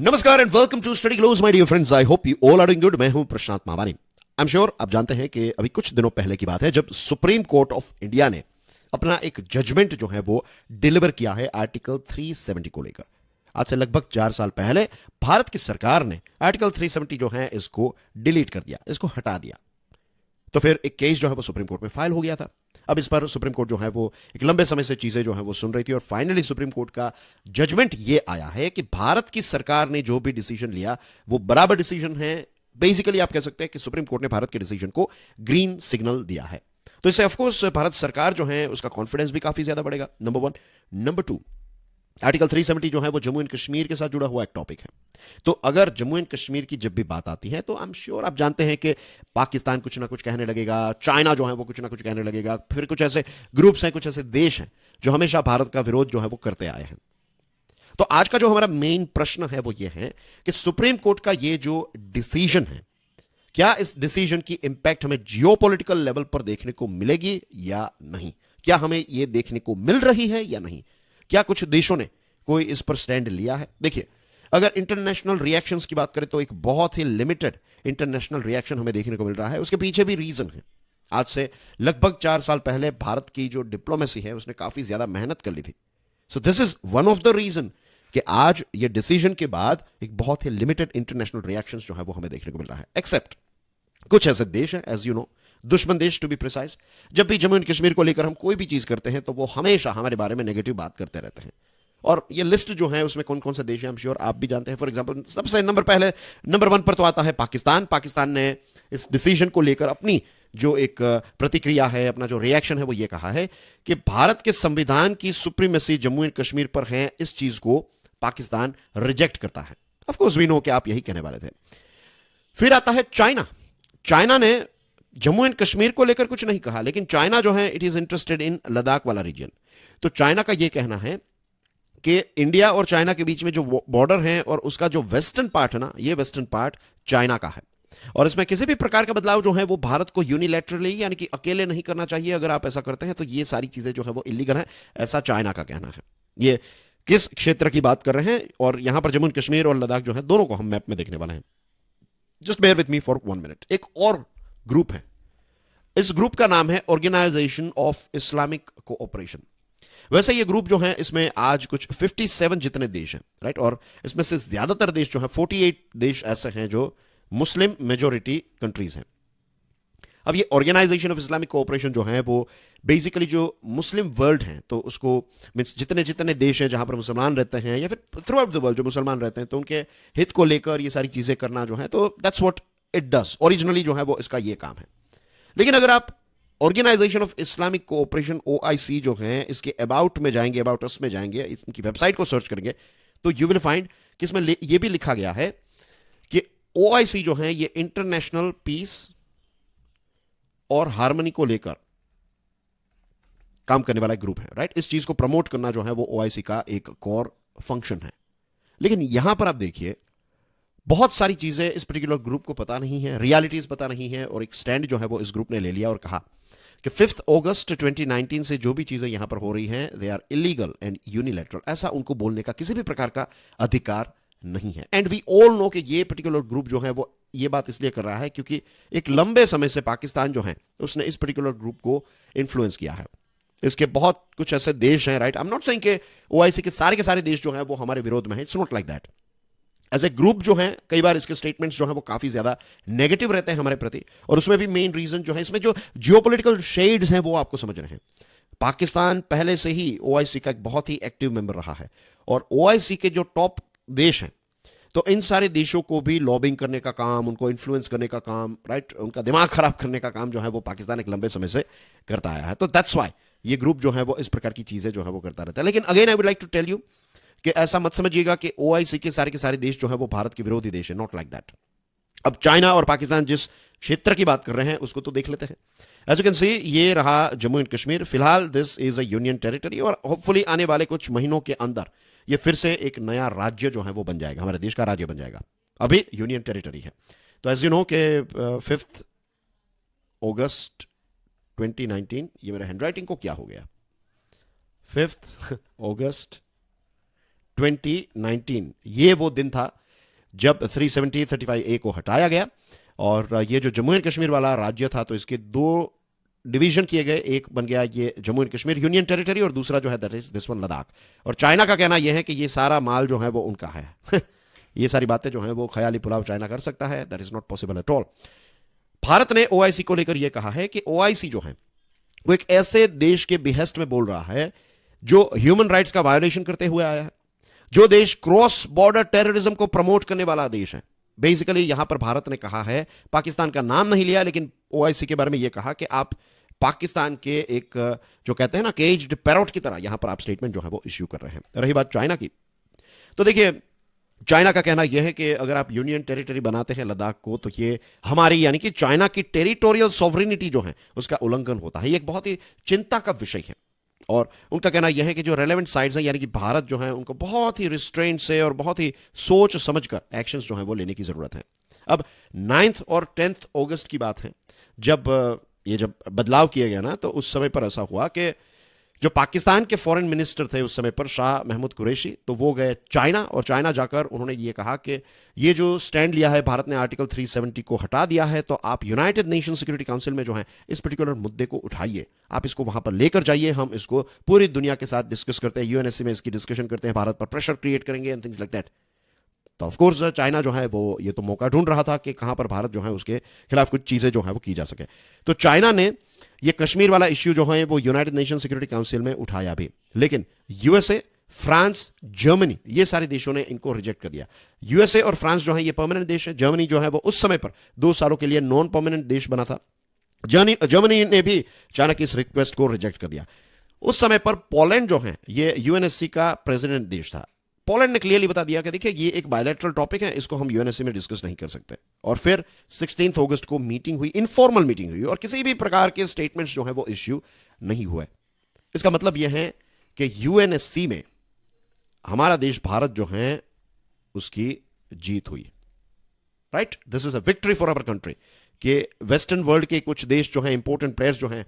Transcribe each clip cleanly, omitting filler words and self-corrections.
नमस्कार and welcome to Study Glows my dear friends. I hope you all are doing good. मैं हूं प्रशांत Mawani. I am sure आप जानते हैं कि अभी कुछ दिनों पहले की बात है जब सुप्रीम कोर्ट ऑफ इंडिया ने अपना एक जजमेंट जो है वो डिलीवर किया है आर्टिकल 370 को लेकर। आज से लगभग 4 साल पहले भारत की सरकार ने आर्टिकल 370 जो है इसको डिलीट कर दिया, इसको हटा दिया। तो फिर एक केस जो है वो सुप्रीम कोर्ट में फाइल हो गया था। अब इस पर सुप्रीम कोर्ट जो है वो एक लंबे समय से चीजें जो है वो सुन रही थी और फाइनली सुप्रीम कोर्ट का जजमेंट ये आया है कि भारत की सरकार ने जो भी डिसीजन लिया वो बराबर डिसीजन है। बेसिकली आप कह सकते हैं कि सुप्रीम कोर्ट ने भारत के डिसीजन को ग्रीन सिग्नल दिया है। तो इससे ऑफकोर्स भारत सरकार जो है उसका कॉन्फिडेंस भी काफी ज्यादा बढ़ेगा, नंबर 1। नंबर 2, आर्टिकल 370 जो है वो जम्मू एंड कश्मीर के साथ जुड़ा हुआ एक टॉपिक है। तो अगर जम्मू एंड कश्मीर की जब भी बात आती है तो आई एम श्योर आप जानते हैं कि पाकिस्तान कुछ ना कुछ कहने लगेगा, चाइना जो है वो कुछ ना कुछ कहने लगेगा, फिर कुछ ऐसे ग्रुप्स हैं, कुछ ऐसे देश हैं जो हमेशा भारत का विरोध जो है वो करते आए हैं। तो आज का जो हमारा मेन प्रश्न है वो ये है कि सुप्रीम कोर्ट का ये जो डिसीजन है, क्या इस डिसीजन की इंपैक्ट हमें जियोपॉलिटिकल लेवल पर देखने को मिलेगी या नहीं? क्या हमें यह देखने को मिल रही है या नहीं? क्या कुछ देशों ने कोई इस पर स्टैंड लिया है? देखिए, अगर इंटरनेशनल रिएक्शंस की बात करें तो एक बहुत ही लिमिटेड इंटरनेशनल रिएक्शन हमें देखने को मिल रहा है। उसके पीछे भी रीजन है। आज से लगभग 4 साल पहले भारत की जो डिप्लोमेसी है उसने काफी ज्यादा मेहनत कर ली थी। So this is one of the reason कि आज ये डिसीजन के बाद एक बहुत ही लिमिटेड इंटरनेशनल रिएक्शंस जो है वो हमें देखने को मिल रहा है। एक्सेप्ट कुछ ऐसे देश हैं, एज यू नो, दुश्मन देश टू बी प्रिसाइज। जब भी जम्मू एंड कश्मीर को लेकर हम कोई भी चीज करते हैं तो वो हमेशा हमारे बारे में नेगेटिव बात करते रहते हैं। और ये लिस्ट जो है उसमें कौन कौन से देश हैं हम श्योर आप भी जानते हैं। फॉर एग्जांपल सबसे नंबर 1 पर तो आता है पाकिस्तान। पाकिस्तान ने इस डिसीजन को लेकर अपनी जो एक प्रतिक्रिया है, अपना जो रिएक्शन है वो ये कहा है कि भारत के संविधान की सुप्रीमेसी जम्मू एंड कश्मीर पर है, इस चीज को पाकिस्तान रिजेक्ट करता है। ऑफ कोर्स वी नो कि आप यही कहने वाले थे। फिर आता है चाइना। चाइना ने जम्मू एंड कश्मीर को लेकर कुछ नहीं कहा, लेकिन चाइना जो है it is interested in Ladakh वाला रीजन। तो चाइना का यह कहना है कि इंडिया और चाइना के बीच में जो बॉर्डर है और उसका जो वेस्टर्न पार्ट है ना, ये वेस्टर्न पार्ट चाइना का है और इसमें किसी भी प्रकार का बदलाव जो है वो भारत को यूनिलैटरली यानी कि अकेले नहीं करना चाहिए। अगर आप ऐसा करते हैं तो ये सारी चीजें जो है वो इलीगल है, ऐसा चाइना का कहना है। ये किस क्षेत्र की बात कर रहे हैं और यहां पर जम्मू एंड कश्मीर और लद्दाख जो है दोनों को हम मैप में देखने वाले हैं। Just bear with me for 1 minute. एक और ग्रुप है, इस ग्रुप का नाम है ऑर्गेनाइजेशन ऑफ इस्लामिक कोऑपरेशन। वैसे ये ग्रुप जो है इसमें आज कुछ 57 जितने देश हैं, राइट, और इसमें से ज्यादातर देश जो है 48 देश ऐसे हैं जो मुस्लिम मेजोरिटी कंट्रीज हैं। अब ये ऑर्गेनाइजेशन ऑफ इस्लामिक कोऑपरेशन जो है वो बेसिकली जो मुस्लिम वर्ल्ड है, तो उसको मींस जितने जितने देश हैं जहां पर मुसलमान रहते हैं या फिर थ्रू आउट द वर्ल्ड जो मुसलमान रहते हैं, तो उनके हित को लेकर ये सारी चीजें करना जो है, तो that's what it does. Originally जो है वो इसका ये काम है। लेकिन अगर आप Organisation of Islamic Cooperation OIC जो है इसके अबाउट में जाएंगे, अबाउट अस में जाएंगे, इनकी वेबसाइट को सर्च करेंगे तो यू विल फाइंड कि इसमें यह भी लिखा गया है कि OIC जो है ये इंटरनेशनल पीस और हार्मनी को लेकर काम करने वाला ग्रुप है, राइट। इस चीज को प्रमोट करना जो है वो OIC का एक कोर फंक्शन है। लेकिन यहां पर आप देखिए बहुत सारी चीजें इस पर्टिकुलर ग्रुप को पता नहीं है, रियलिटीज पता नहीं है, और एक स्टैंड जो है वो इस ग्रुप ने ले लिया और कहा कि 5 अगस्त 2019 से जो भी चीजें यहां पर हो रही हैं they are illegal and unilateral. ऐसा उनको बोलने का किसी भी प्रकार का अधिकार नहीं है। एंड वी ऑल नो कि ये पर्टिकुलर ग्रुप जो है वो ये बात इसलिए कर रहा है क्योंकि एक लंबे समय से पाकिस्तान जो है उसने इस पर्टिकुलर ग्रुप को इन्फ्लुएंस किया है। इसके बहुत कुछ ऐसे देश हैं, right. I am not saying कि OIC के सारे देश जो हैं वो हमारे विरोध में है, it's not like that. As a group जो है कई बार इसके स्टेटमेंट्स जो है वो काफी ज्यादा नेगेटिव रहते हैं हमारे प्रति, और उसमें भी मेन रीजन जो है इसमें जो जियोपॉलिटिकल शेड्स हैं वो आपको समझ रहे हैं। पाकिस्तान पहले से ही OIC का एक बहुत ही एक्टिव मेंबर रहा है और OIC के जो टॉप देश हैं तो इन सारे देशों को भी लॉबिंग करने का काम, उनको इन्फ्लुएंस करने का काम, राइट, उनका दिमाग खराब करने का काम जो है वो पाकिस्तान एक लंबे समय से करता आया है। तो दैट्स वाई ये ग्रुप जो है वो इस प्रकार की चीजें जो है वो करता रहता है। लेकिन again I would like to tell you कि ऐसा मत समझिएगा कि OIC के सारे देश जो है वो भारत के विरोधी देश है, नॉट लाइक दैट। अब चाइना और पाकिस्तान जिस क्षेत्र की बात कर रहे हैं उसको तो देख लेते हैं। एज यू कैन सी ये रहा जम्मू एंड कश्मीर। फिलहाल this is a union territory और होपफुली आने वाले कुछ महीनों के अंदर ये फिर से एक नया राज्य जो है वो बन जाएगा, हमारे देश का राज्य बन जाएगा। अभी यूनियन टेरिटरी है। तो एज यू नो के 5 अगस्त 2019, ये मेरे हैंडराइटिंग को क्या हो गया, 5 अगस्त 2019 ये वो दिन था जब 370-35A को हटाया गया और ये जो जम्मू एंड कश्मीर वाला राज्य था तो इसके दो डिवीजन किए गए, एक बन गया ये Jammu and Kashmir union territory और दूसरा जो है that is this one Ladakh. और चाइना का कहना यह है कि ये सारा माल जो है वो उनका है। ये सारी बातें जो हैं वो ख्याली पुलाव चाइना कर सकता है, that is not possible at all. Bharat ने ओआईसी को लेकर यह कहा है कि ओआईसी जो है वो एक ऐसे देश के बिहेस्ट में बोल रहा है जो ह्यूमन राइट्स का वायोलेशन करते हुए आया है, जो देश क्रॉस बॉर्डर टेररिज्म को प्रमोट करने वाला देश है। बेसिकली यहां पर भारत ने कहा है, पाकिस्तान का नाम नहीं लिया, लेकिन ओआईसी के बारे में यह कहा कि आप पाकिस्तान के एक जो कहते हैं ना केज्ड पैरोट की तरह यहां पर आप स्टेटमेंट जो है वो इश्यू कर रहे हैं। रही बात चाइना की, तो देखिए चाइना का कहना यह है कि अगर आप यूनियन टेरिटरी बनाते हैं लद्दाख को तो ये हमारी यानी कि चाइना की टेरिटोरियल सॉवरेनिटी जो है उसका उल्लंघन होता है। ये एक बहुत ही चिंता का विषय है और उनका कहना यह है कि जो रेलेवेंट साइड्स हैं यानी कि भारत जो है उनको बहुत ही रिस्ट्रेंट से और बहुत ही सोच समझकर एक्शंस जो है वो लेने की जरूरत है। अब 9 और 10 अगस्त की बात है, जब बदलाव किया गया ना तो उस समय पर ऐसा हुआ कि जो पाकिस्तान के फॉरेन मिनिस्टर थे उस समय पर शाह महमूद कुरैशी, तो वो गए चाइना और चाइना जाकर उन्होंने ये कहा कि ये जो स्टैंड लिया है भारत ने आर्टिकल 370 को हटा दिया है, तो आप यूनाइटेड नेशन सिक्योरिटी काउंसिल में जो है इस पर्टिकुलर मुद्दे को उठाइए, आप इसको वहां पर लेकर जाइए, हम इसको पूरी दुनिया के साथ डिस्कस करते हैं, यूएनएससी में इसकी डिस्कशन करते हैं, भारत पर प्रेशर क्रिएट करेंगे एंड थिंग्स लाइक दैट। तो ऑफ कोर्स चाइना जो है वो ये तो मौका ढूंढ रहा था कि कहां पर भारत जो है उसके खिलाफ कुछ चीजें जो है वो की जा सके। तो चाइना ने ये कश्मीर वाला इश्यू जो है वो यूनाइटेड नेशन सिक्योरिटी काउंसिल में उठाया भी, लेकिन यूएसए, फ्रांस, जर्मनी ये सारे देशों ने इनको रिजेक्ट कर दिया। यूएसए और फ्रांस जो है ये परमानेंट देश है, जर्मनी जो है वो उस समय पर 2 सालों के लिए नॉन परमानेंट देश बना था। जर्मनी ने भी चाइना की इस रिक्वेस्ट को रिजेक्ट कर दिया। उस समय पर पोलैंड जो है ये यूएनएससी का प्रेसिडेंट देश था। पोलैंड ने क्लियरली बता दिया कि देखिए ये एक बायलैटरल टॉपिक है, इसको हम यूएनएससी में डिस्कस नहीं कर सकते। और फिर 16 अगस्त को मीटिंग हुई, इनफॉर्मल मीटिंग हुई और किसी भी प्रकार के स्टेटमेंट्स जो है वो इश्यू नहीं हुए। इसका मतलब यह है कि यूएनएससी में हमारा देश भारत जो है उसकी जीत हुई। Right, this is a victory for our country कि वेस्टर्न वर्ल्ड के कुछ देश जो है इंपॉर्टेंट प्लेयर्स जो हैं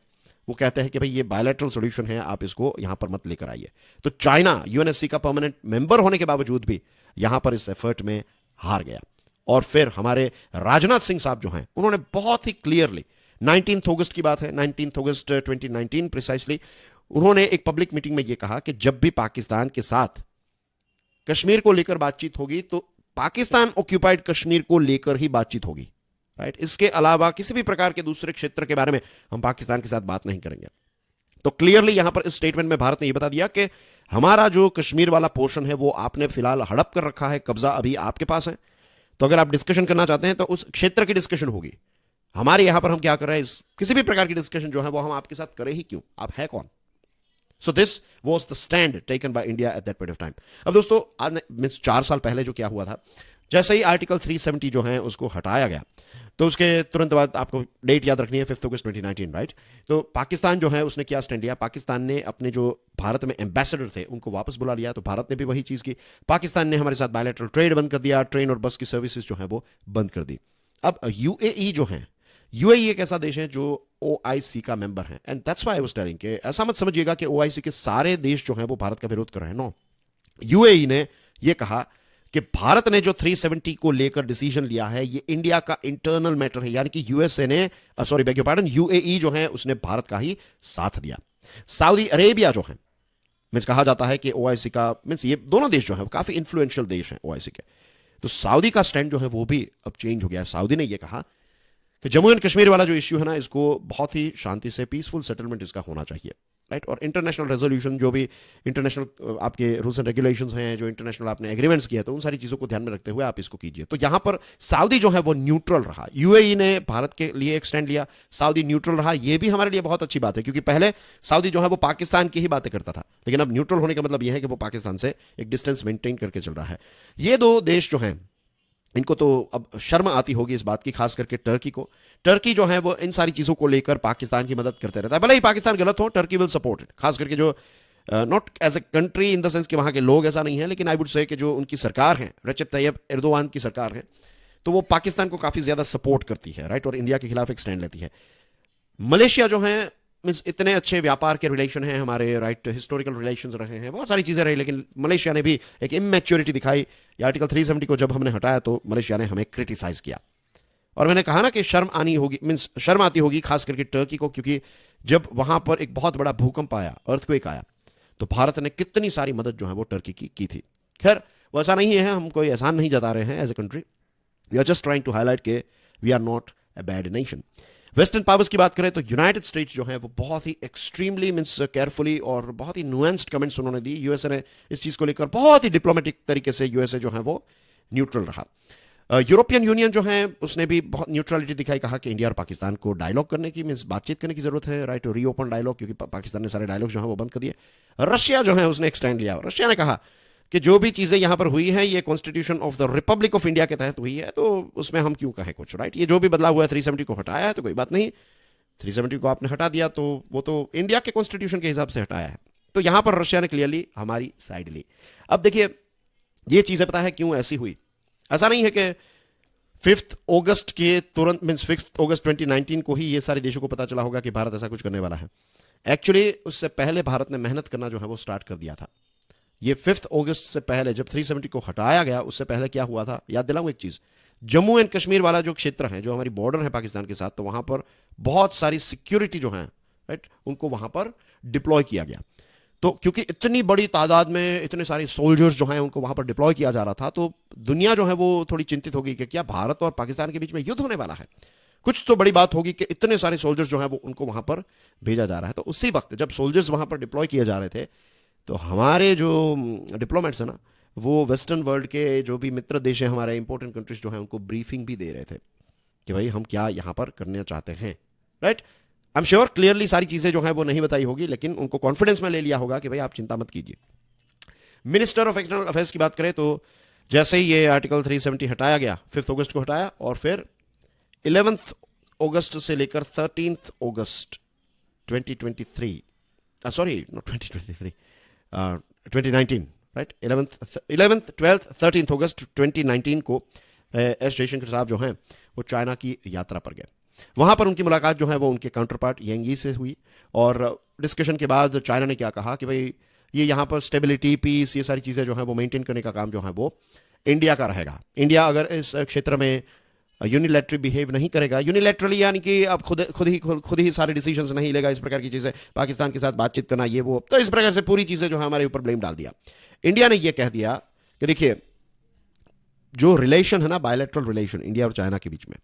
वो कहते हैं कि भाई ये बायलैटरल सॉल्यूशन है, आप इसको यहां पर मत लेकर आइए। तो चाइना यूएनएससी का परमानेंट मेंबर होने के बावजूद भी यहां पर इस एफर्ट में हार गया। और फिर हमारे राजनाथ सिंह साहब जो हैं उन्होंने बहुत ही क्लियरली 19 अगस्त की बात है, 19 अगस्त 2019 प्रिसाइसली, उन्होंने एक पब्लिक मीटिंग में यह कहा कि जब भी पाकिस्तान के साथ कश्मीर को लेकर बातचीत होगी तो पाकिस्तान ऑक्यूपाइड कश्मीर को लेकर ही बातचीत होगी। राइट, इसके अलावा किसी भी प्रकार के दूसरे क्षेत्र के बारे में हम पाकिस्तान के साथ बात नहीं करेंगे। तो क्लियरली यहां पर इस स्टेटमेंट में भारत ने यह बता दिया कि हमारा जो कश्मीर वाला पोर्शन है वो आपने फिलहाल हड़प कर रखा है, कब्जा अभी आपके पास है। तो अगर आप डिस्कशन करना चाहते हैं तो उस क्षेत्र की डिस्कशन होगी। हमारे यहां पर हम क्या कर रहे हैं, किसी भी प्रकार की डिस्कशन जो है वो हम आपके साथ करें ही क्यों, आप है कौन। So this was the stand taken by India at that point of time. अब दोस्तों आज मीन्स 4 साल पहले जो क्या हुआ था, जैसे ही आर्टिकल 370 जो है उसको हटाया गया तो उसके तुरंत बाद आपको डेट याद रखनी है 5 अगस्त 2019, राइट। तो पाकिस्तान जो है उसने क्या स्टैंड लिया, पाकिस्तान ने अपने जो भारत में एम्बेसडर थे उनको वापस बुला लिया। तो भारत ने भी वही चीज की, पाकिस्तान ने हमारे साथ बायलैटरल ट्रेड बंद कर दिया, ट्रेन और बस की सर्विसेज जो है वो बंद कर दी। अब यूएई जो है, यूएई एक ऐसा देश है जो ओआईसी का मेंबर है and that's why I was telling कि ऐसा मत समझिएगा कि ओआईसी के सारे देश जो हैं वो भारत का विरोध कर रहे हैं। नो, यूएई ने यह कहा कि भारत ने जो 370 को लेकर डिसीजन लिया है ये इंडिया का इंटरनल मैटर है, यानी कि यूएसए ने sorry bag your pardon UAE जो है उसने भारत का ही साथ दिया। सऊदी अरेबिया जो है मींस कहा जाता है कि ओआईसी का मींस ये दोनों देश जो है काफी इंफ्लुएंशियल देश हैं ओआईसी के। तो सऊदी का स्टैंड जो है वो भी अब चेंज हो गया है। सऊदी ने यह कहा कि जम्मू एंड कश्मीर वाला जो इश्यू है ना इसको बहुत ही शांति से पीसफुल सेटलमेंट इसका होना चाहिए। राइट, और इंटरनेशनल रेजोल्यूशन जो भी इंटरनेशनल आपके रूल्स एंड रेगुलेशंस हैं, जो इंटरनेशनल आपने एग्रीमेंट्स किए तो उन सारी चीजों को ध्यान में रखते हुए आप इसको कीजिए। तो यहां पर सऊदी जो है वो न्यूट्रल रहा, यूएई ने भारत के लिए एक स्टैंड लिया, सऊदी न्यूट्रल रहा। ये भी हमारे लिए बहुत अच्छी बात है क्योंकि पहले सऊदी जो है वो पाकिस्तान की ही बातें करता था, लेकिन अब न्यूट्रल होने का मतलब यह है कि वो पाकिस्तान से एक डिस्टेंस मेंटेन करके चल रहा है। ये 2 देश जो हैं इनको तो अब शर्म आती होगी इस बात की, खास करके टर्की को। टर्की जो है वो इन सारी चीजों को लेकर पाकिस्तान की मदद करते रहता है, भले ही पाकिस्तान गलत हो, टर्की विल सपोर्ट इट। खास करके जो not as a country in the sense कि वहां के लोग ऐसा नहीं है, लेकिन आई वुड से कि जो उनकी सरकार है, रजब तैयब एर्दोगान की सरकार है, तो वो पाकिस्तान को काफी ज्यादा सपोर्ट करती है। राइट, और इंडिया के खिलाफ एक स्टैंड लेती है। मलेशिया जो है मीन्स इतने अच्छे व्यापार के रिलेशन हैं हमारे, राइट, हिस्टोरिकल रिलेशंस रहे हैं, बहुत सारी चीज़ें रही, लेकिन मलेशिया ने भी एक इमेच्योरिटी दिखाई। ये आर्टिकल 370 को जब हमने हटाया तो मलेशिया ने हमें क्रिटिसाइज किया। और मैंने कहा ना कि शर्म आनी होगी, मीन्स शर्म आती होगी खास करके टर्की को, क्योंकि जब वहां पर एक बहुत बड़ा भूकंप आया, अर्थक्वेक आया, तो भारत ने कितनी सारी मदद जो है वो टर्की की थी। खैर वो ऐसा नहीं है, हम कोई एहसान नहीं जता रहे हैं as a country, we are just trying to highlight के we are not a bad nation. Western powers की बात करें तो यूनाइटेड स्टेट्स जो है वो बहुत ही एक्सट्रीमली मीन्स केयरफुली और बहुत ही नुएंस्ड कमेंट्स उन्होंने दी। यूएसए ने इस चीज़ को लेकर बहुत ही डिप्लोमेटिक तरीके से यूएसए जो है वो न्यूट्रल रहा। यूरोपियन यूनियन जो है उसने भी बहुत न्यूट्रलिटी दिखाई, कहा कि इंडिया और पाकिस्तान को डायलॉग करने की, मीन्स बातचीत करने की जरूरत है, राइट, रीओपन डायलॉग, क्योंकि पाकिस्तान ने सारे डायलॉग जो है वो बंद कर दिए। रशिया जो है उसने एक स्टैंड लिया, रशिया ने कहा कि जो भी चीज़ें यहाँ पर हुई हैं ये constitution of the Republic of India के तहत हुई है, तो उसमें हम क्यों कहें कुछ, राइट। ये जो भी बदलाव हुआ है 370 को हटाया है तो कोई बात नहीं, 370 को आपने हटा दिया तो वो तो इंडिया के कॉन्स्टिट्यूशन के हिसाब से हटाया है। तो यहां पर रशिया ने क्लियरली हमारी साइड ली। अब देखिए ये चीज़ें पता है क्यों ऐसी हुई। ऐसा नहीं है कि 5 अगस्त के तुरंत, मीन्स 5 अगस्त 2019 को ही ये सारे देशों को पता चला होगा कि भारत ऐसा कुछ करने वाला है। एक्चुअली उससे पहले भारत ने मेहनत करना जो है वो स्टार्ट कर दिया था। ये 5 अगस्त से पहले जब 370 को हटाया गया, उससे पहले क्या हुआ था याद दिलाऊं एक चीज़। जम्मू एंड कश्मीर वाला जो क्षेत्र है, जो हमारी बॉर्डर है पाकिस्तान के साथ, तो वहां पर बहुत सारी सिक्योरिटी जो है, राइट, उनको वहां पर डिप्लॉय किया गया। तो क्योंकि इतनी बड़ी तादाद में इतने सारे सोल्जर्स जो हैं उनको वहां पर डिप्लॉय किया जा रहा था, तो दुनिया जो है वो थोड़ी चिंतित होगी कि क्या भारत और पाकिस्तान के बीच में युद्ध होने वाला है, कुछ तो बड़ी बात होगी कि इतने सारे सोल्जर्स जो हैं वो उनको वहां पर भेजा जा रहा है। तो उसी वक्त जब सोल्जर्स वहां पर डिप्लॉय किए जा रहे थे, तो हमारे जो डिप्लोमेट्स हैं ना, वो वेस्टर्न वर्ल्ड के जो भी मित्र देश हैं, हमारे इंपॉर्टेंट कंट्रीज जो हैं, उनको ब्रीफिंग भी दे रहे थे कि भाई हम क्या यहाँ पर करना चाहते हैं, right. I am sure clearly सारी चीज़ें जो हैं वो नहीं बताई होगी, लेकिन उनको कॉन्फिडेंस में ले लिया होगा कि भाई आप चिंता मत कीजिए। मिनिस्टर ऑफ एक्सटर्नल अफेयर्स की बात करें तो जैसे ही ये आर्टिकल 370 हटाया गया, 5 अगस्त को हटाया, और फिर 11 अगस्त से लेकर 13 अगस्त 2023, sorry not 2023, 2019, right, 11th 12th 13 अगस्त 2019 को एस जयशंकर साहब जो हैं वो चाइना की यात्रा पर गए। वहां पर उनकी मुलाकात जो है वो उनके काउंटर पार्ट येंगी से हुई, और डिस्कशन के बाद चाइना ने क्या कहा कि भाई ये यहाँ पर स्टेबिलिटी, पीस, ये सारी चीज़ें जो है वो मेंटेन करने का काम जो है वो इंडिया का रहेगा। इंडिया अगर इस क्षेत्र में यूनिलैटरली बिहेव नहीं करेगा, यूनिलैटरली यानी कि अब खुद ही सारे डिसीजंस नहीं लेगा, इस प्रकार की चीज़ें, पाकिस्तान के साथ बातचीत करना, ये वो, तो इस प्रकार से पूरी चीज़ें जो है हमारे ऊपर ब्लेम डाल दिया। इंडिया ने ये कह दिया कि देखिए जो रिलेशन है ना, बायलैटरल रिलेशन इंडिया और चाइना के बीच में,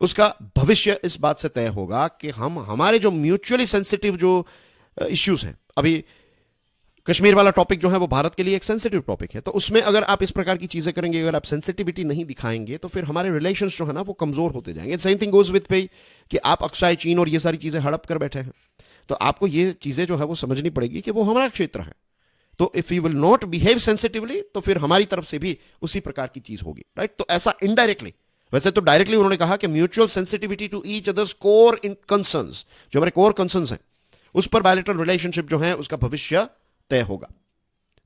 उसका भविष्य इस बात से तय होगा कि हम हमारे जो म्यूचुअली सेंसिटिव जो इश्यूज हैं, अभी कश्मीर वाला टॉपिक जो है वो भारत के लिए एक सेंसिटिव टॉपिक है, तो उसमें अगर आप इस प्रकार की चीजें करेंगे, अगर आप सेंसिटिविटी नहीं दिखाएंगे, तो फिर हमारे रिलेशंस जो है ना वो कमजोर होते जाएंगे। सेम थिंग गोज विथ पे कि आप अक्साई चीन और ये सारी चीजें हड़प कर बैठे हैं, तो आपको ये चीजें जो है वो समझनी पड़ेगी कि वो हमारा क्षेत्र है। तो if you will not behave sensitively, तो फिर हमारी तरफ से भी उसी प्रकार की चीज होगी, राइट। तो ऐसा इनडायरेक्टली, वैसे तो डायरेक्टली उन्होंने कहा कि mutual sensitivity to each others core in concerns, जो हमारे कोर कंसर्न्स हैं उस पर बायलैटरल रिलेशनशिप जो है उसका भविष्य तय होगा।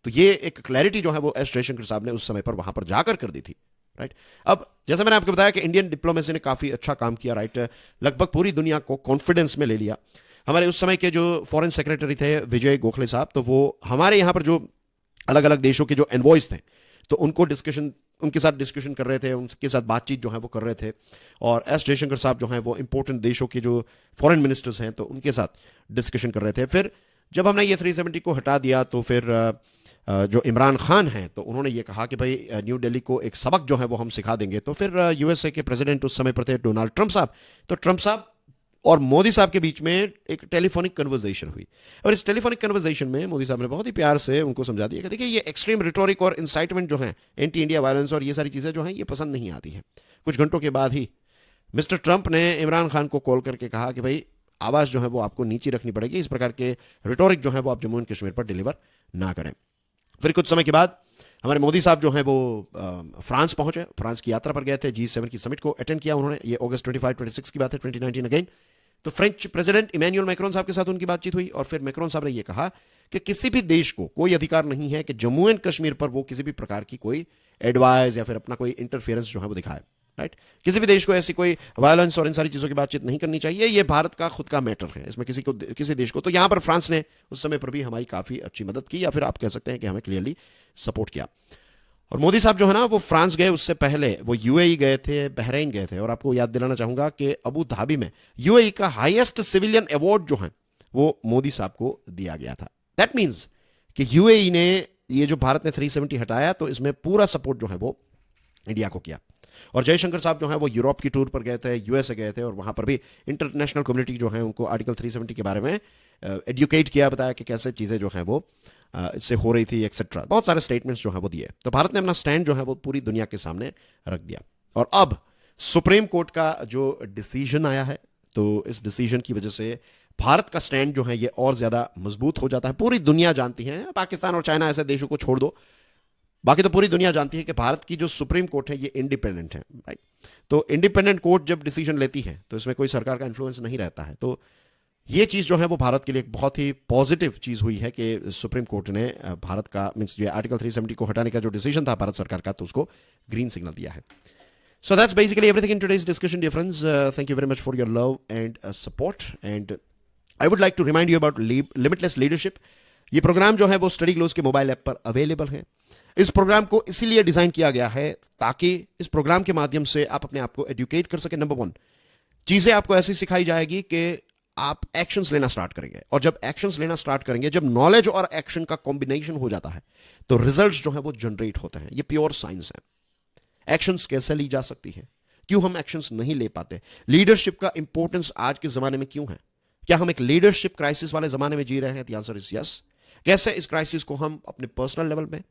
तो ये एक क्लैरिटी जो है वो एस जयशंकर साहब ने उस समय पर वहां पर जाकर कर दी थी, राइट। अब जैसा मैंने आपको बताया कि इंडियन डिप्लोमेसी ने काफी अच्छा काम किया, राइट, लगभग पूरी दुनिया को कॉन्फिडेंस में ले लिया। हमारे उस समय के जो फॉरेन सेक्रेटरी थे विजय गोखले साहब, तो वो हमारे यहाँ पर जो अलग अलग देशों के जो एनवॉयज थे, तो उनके साथ डिस्कशन कर रहे थे, उनके साथ बातचीत जो है वो कर रहे थे। और एस जयशंकर साहब जो हैं वो इंपॉर्टेंट देशों के जो फॉरेन मिनिस्टर्स हैं, तो उनके साथ डिस्कशन कर रहे थे। फिर जब हमने ये 370 को हटा दिया, तो फिर जो इमरान खान हैं, तो उन्होंने ये कहा कि भाई न्यू दिल्ली को एक सबक जो है वो हम सिखा देंगे। तो फिर यूएसए के प्रेसिडेंट उस समय पर थे डोनाल्ड ट्रंप साहब, तो ट्रंप साहब और मोदी साहब के बीच में एक टेलीफोनिक कन्वर्सेशन हुई, और इस टेलीफोनिक कन्वर्सेशन में मोदी साहब ने बहुत ही प्यार से उनको समझा दिया कि देखिए ये एक्सट्रीम रिटोरिक और इंसाइटमेंट जो है, एंटी इंडिया वायलेंस और ये सारी चीज़ें जो हैं ये पसंद नहीं आती हैं। कुछ घंटों के बाद ही मिस्टर ट्रंप ने इमरान खान को कॉल करके कहा कि भाई आवाज़ जो है वो आपको नीचे रखनी पड़ेगी, इस प्रकार के रिटोरिक जो है वो आप जम्मू एंड कश्मीर पर डिलीवर ना करें। फिर कुछ समय के बाद हमारे मोदी साहब जो हैं वो फ्रांस पहुंचे, फ्रांस की यात्रा पर गए थे, G7 की समिट को अटेंड किया उन्होंने। ये अगस्त 25-26 की बात है, 2019 अगेन। तो फ्रेंच प्रेसिडेंट इमैनुअल मैक्रोन साहब के साथ उनकी बातचीत हुई, और फिर मैक्रोन साहब ने यह कहा कि किसी भी देश को कोई अधिकार नहीं है कि जम्मू एंड कश्मीर पर वो किसी भी प्रकार की कोई एडवाइस या फिर अपना कोई इंटरफेरेंस जो है वो दिखाए। राइट। किसी भी देश को ऐसी कोई वायलेंस और इन सारी चीज़ों की बातचीत नहीं करनी चाहिए, ये भारत का खुद का मैटर है, इसमें किसी देश को। तो यहां पर फ्रांस ने उस समय पर भी हमारी काफ़ी अच्छी मदद की, या फिर आप कह सकते हैं कि हमें क्लियरली सपोर्ट किया। और मोदी साहब जो है ना, वो फ्रांस गए, उससे पहले वो यूएई गए थे, बहरीन गए थे। और आपको याद दिलाना चाहूंगा कि अबू धाबी में यूएई का हाईएस्ट सिविलियन अवार्ड जो है वो मोदी साहब को दिया गया था। दैट मीन्स कि यूएई ने, ये जो भारत ने 370 हटाया, तो इसमें पूरा सपोर्ट जो है वो इंडिया को किया। और जयशंकर साहब जो है वो यूरोप की टूर पर गए थे, यूएसए गए थे, और वहां पर भी इंटरनेशनल कम्युनिटी जो है उनको आर्टिकल 370 के बारे में एडुकेट किया, बताया कि कैसे चीज़ें जो हैं वो इससे हो रही थी, एक्सेट्रा। बहुत सारे स्टेटमेंट्स जो हैं वो दिए। तो भारत ने अपना स्टैंड जो है वो पूरी दुनिया के सामने रख दिया। और अब सुप्रीम कोर्ट का जो डिसीजन आया है, तो इस डिसीजन की वजह से भारत का स्टैंड जो है ये और ज्यादा मजबूत हो जाता है। पूरी दुनिया जानती है, पाकिस्तान और चाइना ऐसे देशों को छोड़ दो, बाकी तो पूरी दुनिया जानती है कि भारत की जो सुप्रीम कोर्ट है ये इंडिपेंडेंट है, राइट। तो इंडिपेंडेंट कोर्ट जब डिसीजन लेती है तो इसमें कोई सरकार का इन्फ्लुएंस नहीं रहता है। तो ये चीज जो है वो भारत के लिए एक बहुत ही पॉजिटिव चीज हुई है कि सुप्रीम कोर्ट ने भारत का मींस जो आर्टिकल 370 को हटाने का जो डिसीजन था भारत सरकार का, तो उसको ग्रीन सिग्नल दिया है। So that's basically everything in today's discussion, dear friends. Thank you very much for your love and support. And I would like to remind you about Limitless Leadership. ये programme जो है वो study glows के mobile app पर available है। इस programme को इसीलिए डिजाइन किया गया है ताकि इस प्रोग्राम के माध्यम से आप अपने आप को एजुकेट कर सके। नंबर 1, चीजें आपको ऐसी सिखाई जाएगी कि आप एक्शंस लेना स्टार्ट करेंगे, और जब एक्शंस लेना स्टार्ट करेंगे, जब नॉलेज और एक्शन का कॉम्बिनेशन हो जाता है, तो रिजल्ट्स जो है वो जनरेट होते हैं। ये प्योर साइंस है। एक्शंस कैसे ली जा सकती है, क्यों हम एक्शंस नहीं ले पाते, लीडरशिप का इंपॉर्टेंस आज के जमाने में क्यों है, क्या हम एक लीडरशिप क्राइसिस वाले जमाने में जी रहे हैं? The answer is yes. कैसे इस क्राइसिस को हम अपने पर्सनल लेवल में,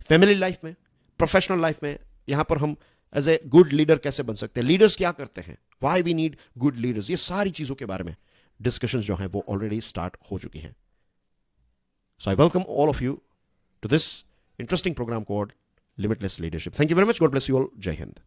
फैमिली लाइफ में, प्रोफेशनल लाइफ में, यहां पर हम एज ए गुड लीडर कैसे बन सकते हैं, लीडर्स क्या करते हैं, why we need good leaders, ये सारी चीजों के बारे में डिस्कशन जो है वो ऑलरेडी स्टार्ट हो चुकी हैं। So I welcome all of you to this interesting program called Limitless Leadership. Thank you very much. God bless you all. Jai Hind.